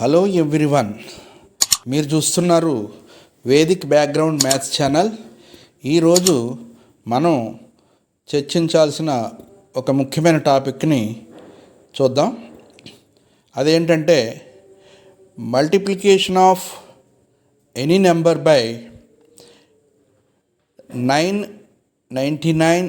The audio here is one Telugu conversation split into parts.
హలో ఎవ్రీవన్, మీరు చూస్తున్నారు వేదిక్ బ్యాక్గ్రౌండ్ మ్యాథ్స్ ఛానల్. ఈరోజు మనం చర్చించాల్సిన ఒక ముఖ్యమైన టాపిక్ని చూద్దాం. అదేంటంటే multiplication of any number by 9, 99,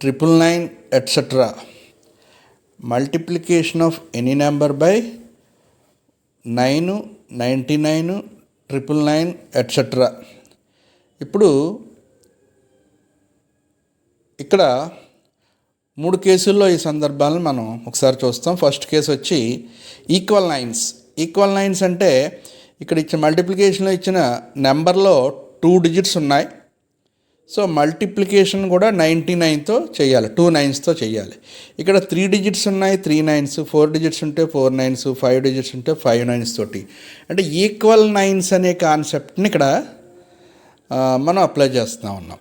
999 etc. Multiplication of any number by 9, 99, 999 etc. ఇప్పుడు ఇక్కడ 3 కేసుల్లో ఈ సందర్భాలను మనం ఒకసారి చూస్తాం. ఫస్ట్ కేసు వచ్చి ఈక్వల్ నైన్స్. ఈక్వల్ నైన్స్ అంటే ఇక్కడ ఇచ్చిన మల్టిప్లికేషన్లో ఇచ్చిన నెంబర్లో 2 డిజిట్స్ ఉన్నాయి. సో మల్టిప్లికేషన్ కూడా 99తో చేయాలి, 2 9స్తో చేయాలి. ఇక్కడ 3 డిజిట్స్ ఉన్నాయి, 3 9s, 4 డిజిట్స్ ఉంటే 4 9s, 5 డిజిట్స్ ఉంటే 5 9s తోటి. అంటే ఈక్వల్ నైన్స్ అనే కాన్సెప్ట్ని ఇక్కడ మనం అప్లై చేస్తూ ఉన్నాం.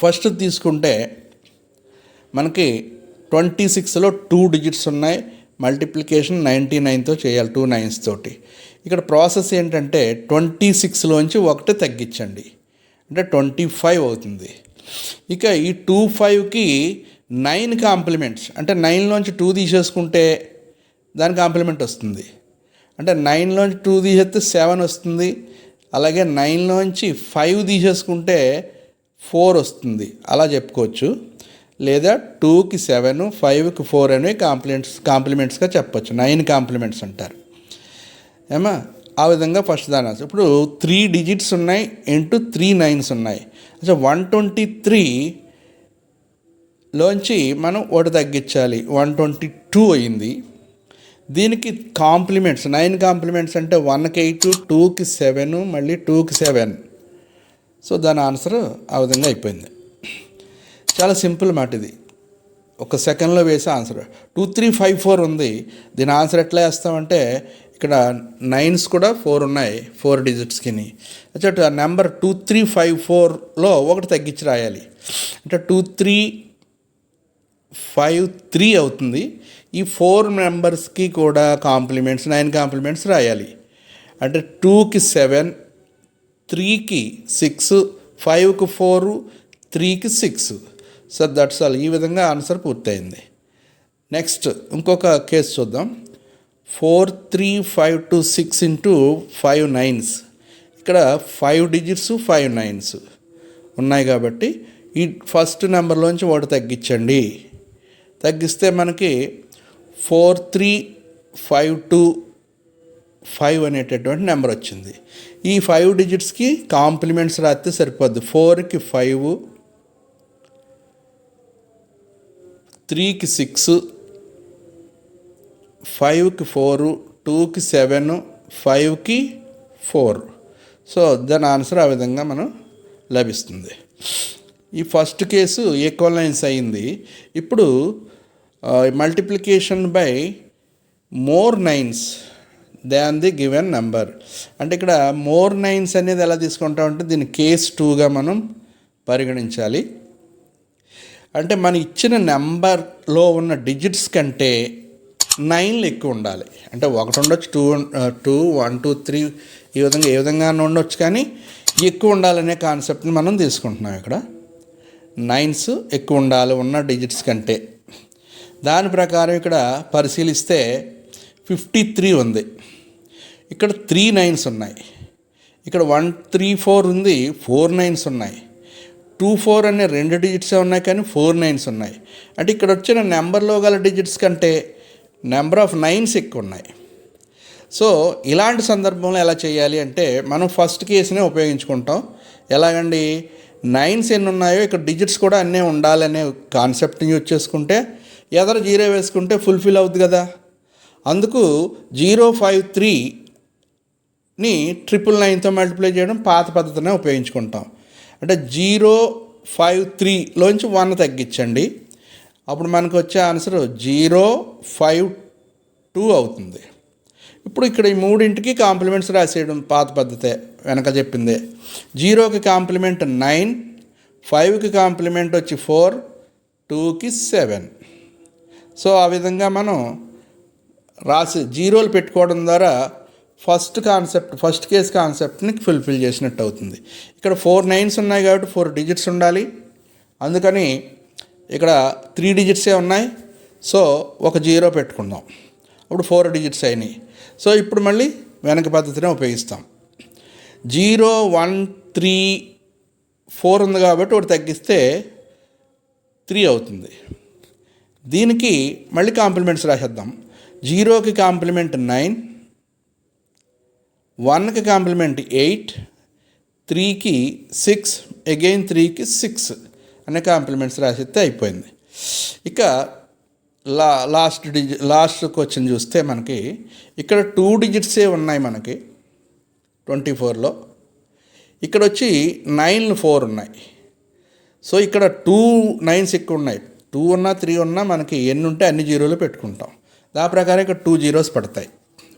ఫస్ట్ తీసుకుంటే మనకి 26లో 2 డిజిట్స్ ఉన్నాయి, మల్టిప్లికేషన్ 99తో చేయాలి, 2 9s తోటి. ఇక్కడ ప్రాసెస్ ఏంటంటే 26లోంచి 1 తగ్గించండి, అంటే 25 అవుతుంది. ఇక ఈ 25కి 9 కాంప్లిమెంట్స్, అంటే 9లోంచి 2 తీసేసుకుంటే దాని కాంప్లిమెంట్ వస్తుంది. అంటే 9లోంచి 2 తీసేస్తే 7 వస్తుంది. అలాగే 9లోంచి 5 తీసేసుకుంటే 4 వస్తుంది, అలా చెప్పుకోవచ్చు. లేదా 2కి 7, 5కి 4 అనేవి కాంప్లిమెంట్స్గా చెప్పచ్చు. 9 కాంప్లిమెంట్స్ అంటారు ఏమా. ఆ విధంగా ఫస్ట్ దాని ఆన్సర్. ఇప్పుడు 3 డిజిట్స్ ఉన్నాయి ఇంటూ 3 9s ఉన్నాయి. అసలు 123లోంచి మనం 1 తగ్గించాలి, 122 అయింది. దీనికి కాంప్లిమెంట్స్ 9 కాంప్లిమెంట్స్ అంటే 1కి 8, 2కి 7, మళ్ళీ 2కి 7. సో దాని ఆన్సర్ ఆ విధంగా అయిపోయింది. చాలా సింపుల్ మాట ఇది, ఒక సెకండ్లో వేసే ఆన్సర్. 2 3 5 4 ఉంది. దీని ఆన్సర్ ఎట్లా వేస్తామంటే ఇక్కడ 9s కూడా 4 ఉన్నాయి, 4 డిజిట్స్కి. అచ్చట నెంబర్ 2 3 5 4లో 1 తగ్గించి రాయాలి, అంటే 2 3 5 3 అవుతుంది. ఈ 4 నెంబర్స్కి కూడా కాంప్లిమెంట్స్ 9 కాంప్లిమెంట్స్ రాయాలి. అంటే 2కి 7, 3కి 6, 5కి 4, 3కి 6. So that's all. ఈ విధంగా ఆన్సర్ పూర్తయింది. నెక్స్ట్ ఇంకొక కేసు చూద్దాం. 4 3 5 2 6 ఇంటూ 5 9s. ఇక్కడ 5 డిజిట్స్ 5 9s ఉన్నాయి కాబట్టి ఈ ఫస్ట్ నెంబర్లోంచి 1 తగ్గించండి. తగ్గిస్తే మనకి 4 3 5 2 5 అనేటటువంటి నెంబర్ వచ్చింది. ఈ 5 డిజిట్స్కి కాంప్లిమెంట్స్ రాస్తే సరిపోద్ది. 4కి 5, 3కి 6, 5కి 4, 2కి 7, 5కి 4. సో దాని ఆన్సర్ ఆ విధంగా మనం లభిస్తుంది. ఈ ఫస్ట్ కేసు ఈక్వల్ నైన్స్ అయింది. ఇప్పుడు multiplication by more nines than the given number. అంటే ఇక్కడ మోర్ నైన్స్ అనేది ఎలా తీసుకుంటామంటే దీన్ని కేస్ 2గా మనం పరిగణించాలి. అంటే మన ఇచ్చిన నెంబర్లో ఉన్న డిజిట్స్ కంటే 9లు ఎక్కువ ఉండాలి. అంటే 1 ఉండొచ్చు, 2 1 2 3 ఈ విధంగా ఏ విధంగా ఉండొచ్చు, కానీ ఎక్కువ ఉండాలనే కాన్సెప్ట్ని మనం తీసుకుంటున్నాం. ఇక్కడ 9s ఎక్కువ ఉండాలి ఉన్న డిజిట్స్ కంటే. దాని ప్రకారం ఇక్కడ పరిశీలిస్తే 53 ఉంది. ఇక్కడ 3 9s ఉన్నాయి. ఇక్కడ 1 3 4 ఉంది, 4 9s ఉన్నాయి. 2 4 అనే 2 డిజిట్సే ఉన్నాయి, కానీ 4 9s ఉన్నాయి. అంటే ఇక్కడ వచ్చిన నెంబర్లో గల డిజిట్స్ కంటే నెంబర్ ఆఫ్ 9s ఎక్కువ ఉన్నాయి. సో ఇలాంటి సందర్భంలో ఎలా చేయాలి అంటే మనం ఫస్ట్ కేసునే ఉపయోగించుకుంటాం. ఎలాగండి, 9s ఎన్ని ఉన్నాయో ఇక్కడ డిజిట్స్ కూడా అన్నీ ఉండాలనే కాన్సెప్ట్ని యూజ్ చేసుకుంటే ఎదర 0 వేసుకుంటే ఫుల్ఫిల్ అవుతుంది కదా. అందుకు 053ని 999తో మల్టిప్లై చేయడం పాత పద్ధతినే ఉపయోగించుకుంటాం. అంటే 053లోంచి 1 తగ్గించండి, అప్పుడు మనకు వచ్చే ఆన్సర్ 052 అవుతుంది. ఇప్పుడు ఇక్కడ ఈ 3ంటికి కాంప్లిమెంట్స్ రాసేయడం పాత పద్ధతే, వెనక చెప్పిందే. 0కి కాంప్లిమెంట్ 9, 5కి కాంప్లిమెంట్ వచ్చి 4, 2కి 7. సో ఆ విధంగా మనం రాసి జీరోలు పెట్టుకోవడం ద్వారా ఫస్ట్ కేస్ కాన్సెప్ట్ని ఫుల్ఫిల్ చేసినట్టు అవుతుంది. ఇక్కడ 4 9s ఉన్నాయి కాబట్టి 4 డిజిట్స్ ఉండాలి. అందుకని ఇక్కడ 3 డిజిట్సే ఉన్నాయి. సో ఒక జీరో పెట్టుకుందాం. అప్పుడు 4 డిజిట్స్ అయినాయి. సో ఇప్పుడు మళ్ళీ వెనక పద్ధతిని ఉపయోగిస్తాం. 0 1 3 4 ఉంది కాబట్టి ఒకటి తగ్గిస్తే 3 అవుతుంది. దీనికి మళ్ళీ కాంప్లిమెంట్స్ రాసేద్దాం. 0కి కాంప్లిమెంట్ 9, 1కి కాంప్లిమెంట్ 8, 3కి 6, అగైన్ 3కి 6 అనే కాంప్లిమెంట్స్ రాసిస్తే అయిపోయింది. ఇక లాస్ట్ క్వశ్చన్ చూస్తే మనకి ఇక్కడ 2 డిజిట్సే ఉన్నాయి మనకి 24లో. ఇక్కడ వచ్చి 9 4 ఉన్నాయి. సో ఇక్కడ 2 9s ఎక్కువ ఉన్నాయి. 2 ఉన్నా 3 ఉన్నా మనకి ఎన్ని ఉంటే అన్ని జీరోలు పెట్టుకుంటాం. దాని ప్రకారం ఇక్కడ 2 జీరోస్ పడతాయి.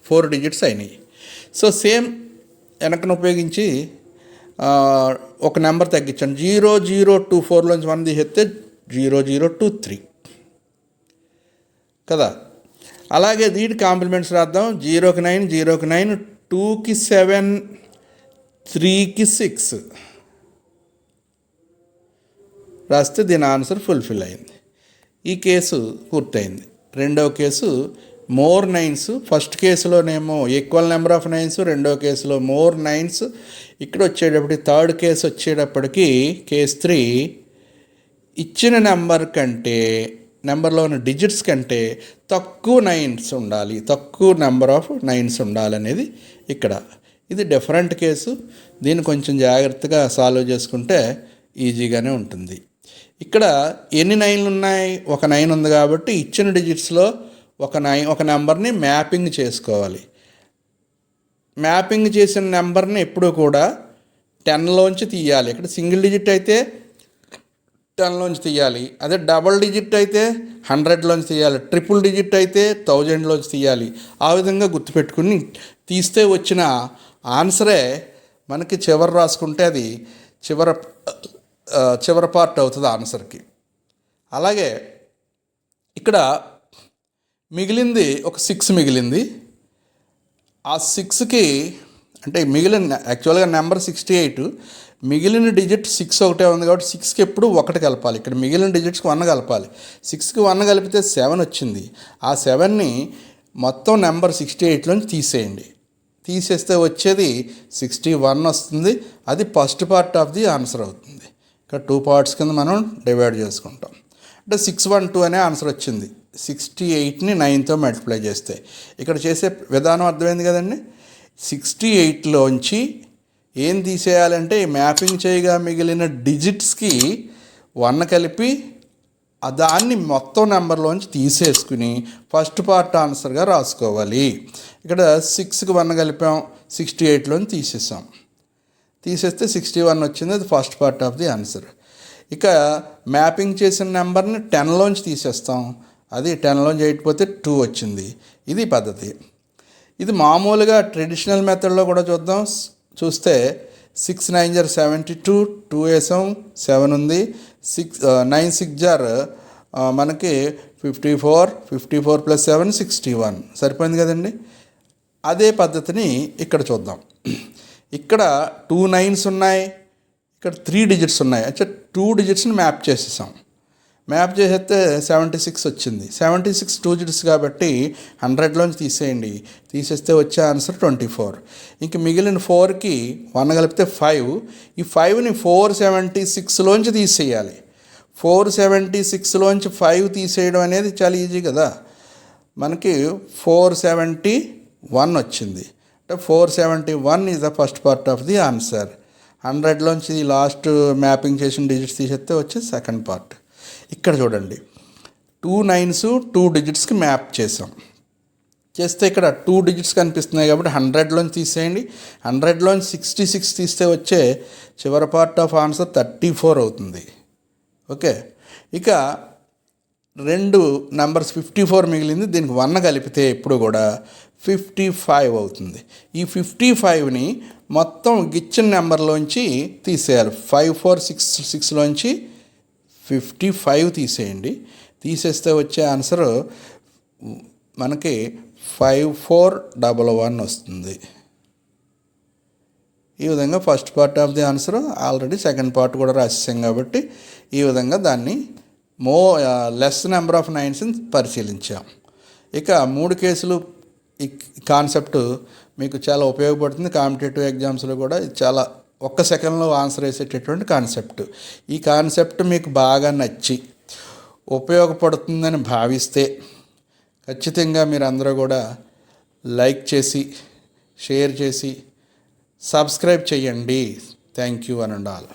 4 డిజిట్స్ అయినాయి. సో సేమ్ వెనకను ఉపయోగించి ఒక నెంబర్ తగ్గించాను. 0 0 2 4లోంచి 1 తీసేస్తే 0 0 2 3 కదా. అలాగే దీని కాంప్లిమెంట్స్ రాద్దాం. 0కి 9, 0కి 9, 2కి 7, 3కి 6 రాస్తే దీని ఆన్సర్ ఫుల్ఫిల్ అయింది. ఈ కేసు పూర్తయింది. రెండవ కేసు మోర్ 9s. ఫస్ట్ కేసులోనేమో ఈక్వల్ నెంబర్ ఆఫ్ 9s, రెండవ కేసులో మోర్ 9s. ఇక్కడ వచ్చేటప్పటికి థర్డ్ కేసు వచ్చేటప్పటికి కేస్ 3 ఇచ్చిన నెంబర్ కంటే నెంబర్లో ఉన్న డిజిట్స్ కంటే తక్కువ 9s ఉండాలి, తక్కువ నెంబర్ ఆఫ్ 9s ఉండాలనేది ఇక్కడ. ఇది డిఫరెంట్ కేసు. దీన్ని కొంచెం జాగ్రత్తగా సాల్వ్ చేసుకుంటే ఈజీగానే ఉంటుంది. ఇక్కడ ఎన్ని 9లు ఉన్నాయి? ఒక 9 ఉంది కాబట్టి ఇచ్చిన డిజిట్స్లో ఒక నెంబర్ని మ్యాపింగ్ చేసుకోవాలి. మ్యాపింగ్ చేసిన నెంబర్ని ఎప్పుడూ కూడా 10లోంచి తీయాలి. ఇక్కడ సింగిల్ డిజిట్ అయితే 10లోంచి తీయాలి. అదే డబల్ డిజిట్ అయితే 100లోంచి తీయాలి. ట్రిపుల్ డిజిట్ అయితే 1000లోంచి తీయాలి. ఆ విధంగా గుర్తుపెట్టుకుని తీస్తే వచ్చిన ఆన్సరే మనకి చివర రాసుకుంటే అది చివర పార్ట్ అవుతుంది ఆన్సర్కి. అలాగే ఇక్కడ మిగిలింది ఒక 6 మిగిలింది. ఆ 6కి అంటే మిగిలిన యాక్చువల్గా నెంబర్ 68, మిగిలిన డిజిట్ 6 ఒకటే ఉంది కాబట్టి 6కి ఎప్పుడు 1 కలపాలి. ఇక్కడ మిగిలిన డిజిట్స్కి 1 కలపాలి. 6కి 1 కలిపితే 7 వచ్చింది. ఆ 7ని మొత్తం నెంబర్ 68లోంచి తీసేయండి. తీసేస్తే వచ్చేది 61 వస్తుంది. అది first part of the answer అవుతుంది. ఇక్కడ 2 పార్ట్స్ కింద మనం డివైడ్ చేసుకుంటాం. అంటే 612 అనే ఆన్సర్ వచ్చింది. 68ని 9తో మల్టిప్లై చేస్తే ఇక్కడ చేసే విధానం అర్థమైంది కదండి. 68లోంచి ఏం తీసేయాలంటే మ్యాపింగ్ చేయగా మిగిలిన డిజిట్స్కి 1 కలిపి దాన్ని మొత్తం నెంబర్లోంచి తీసేసుకుని ఫస్ట్ పార్ట్ ఆన్సర్గా రాసుకోవాలి. ఇక్కడ 6కి 1 కలిపాం, 68లోంచి తీసేసాం. తీసేస్తే 61 వచ్చింది. అది first part of the answer. ఇక మ్యాపింగ్ చేసిన నెంబర్ని 10లోంచి తీసేస్తాం. అది 10లోంచి 8 పోతే 2 వచ్చింది. ఇది పద్ధతి. ఇది మామూలుగా ట్రెడిషనల్ మెథడ్లో కూడా చూస్తే 6 9 72, 2 వేసాం, 7 ఉంది. 9 6 మనకి 54, 54 + 7 61 సరిపోయింది కదండి. అదే పద్ధతిని ఇక్కడ చూద్దాం. ఇక్కడ 2 9s ఉన్నాయి, ఇక్కడ 3 డిజిట్స్ ఉన్నాయి. అంటే 2 డిజిట్స్ని మ్యాప్ చేసేసాం. మ్యాప్ చేసేస్తే 76 వచ్చింది. 76 2 డిజిట్స్ కాబట్టి 100లోంచి తీసేయండి. తీసేస్తే వచ్చే ఆన్సర్ 24. ఇంక మిగిలిన 4కి 1 కలిపితే 5. ఈ 5ని 476లోంచి తీసేయాలి. 476లోంచి 5 తీసేయడం అనేది చాలా ఈజీ కదా. మనకి 471 వచ్చింది. అంటే 471 is the first part of the answer. 100లోంచి లాస్ట్ మ్యాపింగ్ చేసిన డిజిట్స్ తీసేస్తే వచ్చే సెకండ్ పార్ట్. ఇక్కడ చూడండి, 2 9s 2 డిజిట్స్కి మ్యాప్ చేసాం. చేస్తే ఇక్కడ 2 డిజిట్స్ కనిపిస్తున్నాయి కాబట్టి 100లోంచి తీసేయండి. 100లోంచి 66 తీస్తే వచ్చే చివరి పార్ట్ ఆఫ్ ఆన్సర్ 34 అవుతుంది. ఓకే, ఇక 2 నెంబర్స్ 54 మిగిలింది. దీనికి 1 కలిపితే ఇప్పుడు కూడా 55 అవుతుంది. ఈ 55ని మొత్తం ఇచ్చిన నెంబర్లోంచి తీసేయాలి. 5 4 6 6లోంచి 55 తీసేయండి. తీసేస్తే వచ్చే ఆన్సర్ మనకి 5411 వస్తుంది. ఈ విధంగా first part of the answer already second part కూడా రాసేసాం కాబట్టి ఈ విధంగా దాన్ని లెస్ నెంబర్ ఆఫ్ నైన్స్ని పరిశీలించాం. ఇక 3 కేసులు ఈ కాన్సెప్ట్ మీకు చాలా ఉపయోగపడుతుంది. కాంపిటేటివ్ ఎగ్జామ్స్లో కూడా ఇది చాలా ఒక్క సెకండ్లో ఆన్సర్ వేసేటటువంటి కాన్సెప్ట్. ఈ కాన్సెప్ట్ మీకు బాగా నచ్చి ఉపయోగపడుతుందని భావిస్తే ఖచ్చితంగా మీరు అందరూ కూడా లైక్ చేసి షేర్ చేసి సబ్స్క్రైబ్ చేయండి. థ్యాంక్ యూ అని ఉండాలి.